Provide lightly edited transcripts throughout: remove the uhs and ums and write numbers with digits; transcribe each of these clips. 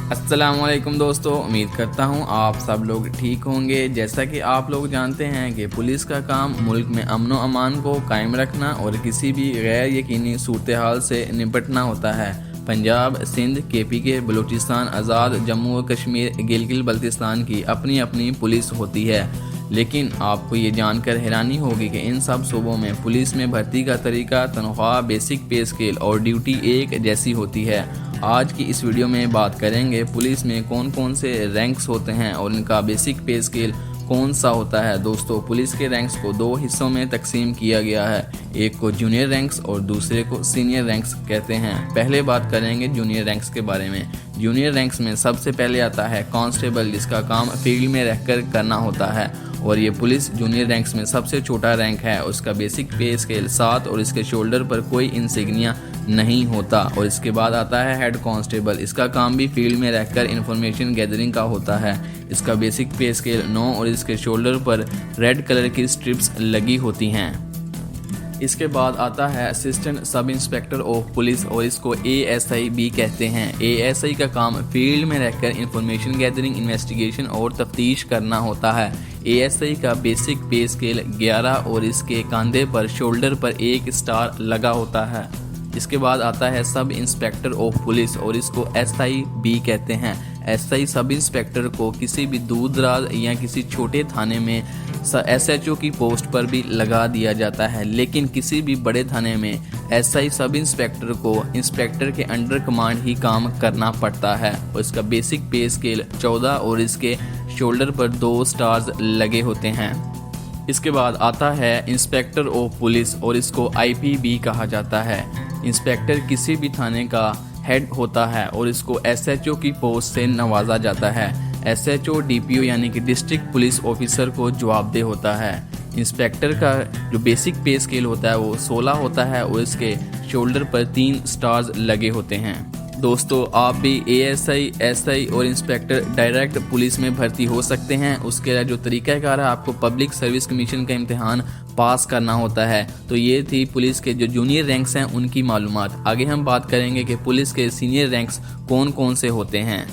अस्सलामुअलैकुम दोस्तों, उम्मीद करता हूँ आप सब लोग ठीक होंगे। जैसा कि आप लोग जानते हैं कि पुलिस का काम मुल्क में अमन व अमान को कायम रखना और किसी भी गैर यकीनी सूरत हाल से निपटना होता है। पंजाब, सिंध, KPK, बलूचिस्तान, आज़ाद, जम्मू व कश्मीर, गिलगित बल्तिस्तान की अपनी अपनी पुलिस होती है। लेकिन आपको ये जानकर हैरानी होगी कि इन सब सूबों में पुलिस में भर्ती का तरीका, तनख्वाह, बेसिक पे स्केल और ड्यूटी एक जैसी होती है। आज की इस वीडियो में बात करेंगे पुलिस में कौन कौन से रैंक्स होते हैं और इनका बेसिक पे स्केल कौन सा होता है। दोस्तों, पुलिस के रैंक्स को दो हिस्सों में तकसीम किया गया है, एक को जूनियर रैंक्स और दूसरे को सीनियर रैंक्स कहते हैं। पहले बात करेंगे जूनियर रैंक्स के बारे में। जूनियर रैंक्स में सबसे पहले आता है कांस्टेबल, जिसका काम फील्ड में रहकर करना होता है और ये पुलिस जूनियर रैंक्स में सबसे छोटा रैंक है। उसका बेसिक पे स्केल 7 और इसके शोल्डर पर कोई इंसिग्निया नहीं होता। और इसके बाद आता है हेड कांस्टेबल, इसका काम भी फील्ड में रहकर इंफॉर्मेशन गैदरिंग का होता है। इसका बेसिक पे स्केल 9 और इसके शोल्डर पर रेड कलर की स्ट्रिप्स लगी होती हैं। इसके बाद आता है assistant sub inspector of police और इसको ASI भी कहते हैं। ASI का काम फील्ड में रहकर इंफॉर्मेशन गैदरिंग, इन्वेस्टिगेशन और तफ्तीश करना होता है। ASI का बेसिक पे स्केल 11 और इसके कंधे पर शोल्डर पर 1 स्टार लगा होता है। इसके बाद आता है सब इंस्पेक्टर ऑफ पुलिस और इसको SI भी कहते हैं। SI सब इंस्पेक्टर को किसी भी दूर दराज या किसी छोटे थाने में SHO की पोस्ट पर भी लगा दिया जाता है, लेकिन किसी भी बड़े थाने में SI सब इंस्पेक्टर को इंस्पेक्टर के अंडर कमांड ही काम करना पड़ता है। और इसका बेसिक पे स्केल 14 और इसके शोल्डर पर 2 स्टार्स लगे होते हैं। इसके बाद आता है इंस्पेक्टर ऑफ पुलिस और इसको IP भी कहा जाता है। इंस्पेक्टर किसी भी थाने का हेड होता है और इसको SHO की पोस्ट से नवाजा जाता है। SHO DPO यानी कि डिस्ट्रिक्ट पुलिस ऑफिसर को जवाबदेह होता है। इंस्पेक्टर का जो बेसिक पे स्केल होता है वो 16 होता है और इसके शोल्डर पर 3 स्टार्स लगे होते हैं। दोस्तों, आप भी ASI, SI और इंस्पेक्टर डायरेक्ट पुलिस में भर्ती हो सकते हैं। उसके जो तरीक़ाकार है, आपको पब्लिक सर्विस कमीशन का इम्तिहान पास करना होता है। तो ये थी पुलिस के जो जूनियर रैंक्स हैं उनकी मालूमात। आगे हम बात करेंगे कि पुलिस के सीनियर रैंक्स कौन कौन से होते हैं।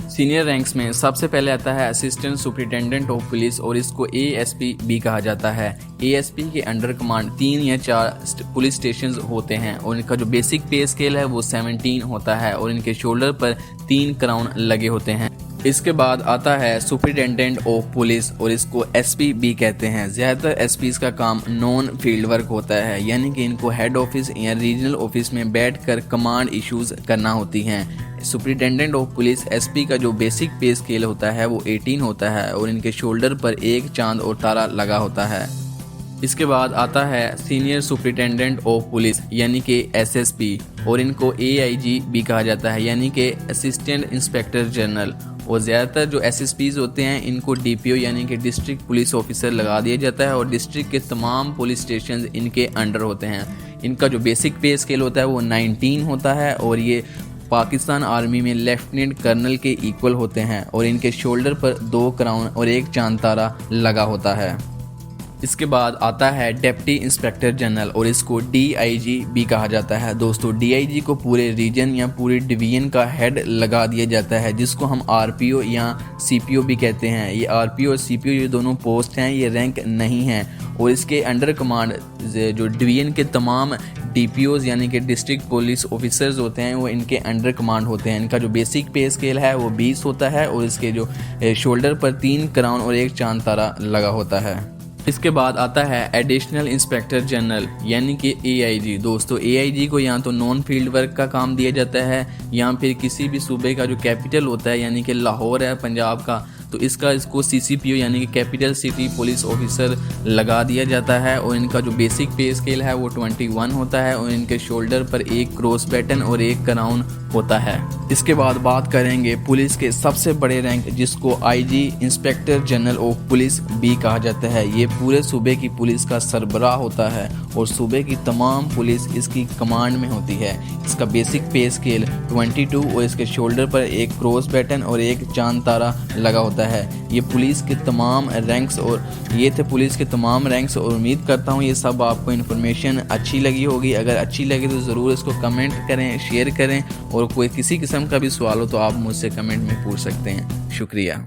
सीनियर रैंक्स में सबसे पहले आता है असिस्टेंट सुपरिटेंडेंट ऑफ पुलिस और इसको ASP भी कहा जाता है। ASP के अंडर कमांड 3 या 4 पुलिस स्टेशन होते हैं और इनका जो बेसिक पे स्केल है वो 17 होता है और इनके शोल्डर पर 3 क्राउन लगे होते हैं। इसके बाद आता है सुपरिटेंडेंट ऑफ पुलिस और इसको SP भी कहते हैं। ज़्यादातर SPs का काम नॉन फील्ड वर्क होता है, यानी कि इनको हेड ऑफिस या रीजनल ऑफिस में बैठकर कमांड इश्यूज करना होती हैं। सुपरिटेंडेंट ऑफ पुलिस SP का जो बेसिक पे स्केल होता है वो 18 होता है और इनके शोल्डर पर 1 चांद और तारा लगा होता है। इसके बाद आता है सीनियर सुपरिटेंडेंट ऑफ पुलिस यानी कि SSP और इनको AIG भी कहा जाता है, यानी कि असिस्टेंट इंस्पेक्टर जनरल। और ज़्यादातर जो SSPs होते हैं इनको DPO यानी कि डिस्ट्रिक्ट पुलिस ऑफिसर लगा दिया जाता है और डिस्ट्रिक्ट के तमाम पुलिस स्टेशन इनके अंडर होते हैं। इनका जो बेसिक पे स्केल होता है वो 19 होता है और ये पाकिस्तान आर्मी में लेफ्टिनेंट कर्नल के इक्वल होते हैं और इनके शोल्डर पर 2 क्राउन और 1 चांद तारा लगा होता है। इसके बाद आता है डिप्टी इंस्पेक्टर जनरल और इसको DIG भी कहा जाता है। दोस्तों, DIG को पूरे रीजन या पूरे डिवीजन का हेड लगा दिया जाता है, जिसको हम RPO या CPO भी कहते हैं। ये RPO और CPO ये दोनों पोस्ट हैं, ये रैंक नहीं हैं और इसके अंडर कमांड जो डिवीजन के तमाम DPOs यानी कि डिस्ट्रिक्ट पुलिस ऑफिसर्स होते हैं वो इनके अंडर कमांड होते हैं। इनका जो बेसिक पे स्केल है वो 20 होता है और इसके जो शोल्डर पर 3 क्राउन और 1 चांद तारा लगा होता है। इसके बाद आता है एडिशनल इंस्पेक्टर जनरल यानी कि AIG। दोस्तों, AIG को या तो नॉन फील्ड वर्क का काम दिया जाता है या फिर किसी भी सूबे का जो कैपिटल होता है यानी कि लाहौर है पंजाब का, तो इसको CCPO यानी कि कैपिटल सिटी पुलिस ऑफिसर लगा दिया जाता है और इनका जो बेसिक पे स्केल है वो 21 होता है और इनके शोल्डर पर 1 क्रॉस बैटन और 1 क्राउन होता है। इसके बाद बात करेंगे पुलिस के सबसे बड़े रैंक जिसको IG inspector general of police भी कहा जाता है। ये पूरे सूबे की पुलिस का सरबराह होता है और सूबे की तमाम पुलिस इसकी कमांड में होती है। इसका बेसिक पे स्केल 22 और इसके शोल्डर पर 1 क्रॉस बैटन और 1 चांद तारा लगा होता है। होता है। ये पुलिस के तमाम रैंक्स और ये थे पुलिस के तमाम रैंक्स और उम्मीद करता हूँ ये सब आपको इन्फॉर्मेशन अच्छी लगी होगी। अगर अच्छी लगी तो ज़रूर इसको कमेंट करें, शेयर करें और कोई किसी किस्म का भी सवाल हो तो आप मुझसे कमेंट में पूछ सकते हैं। शुक्रिया।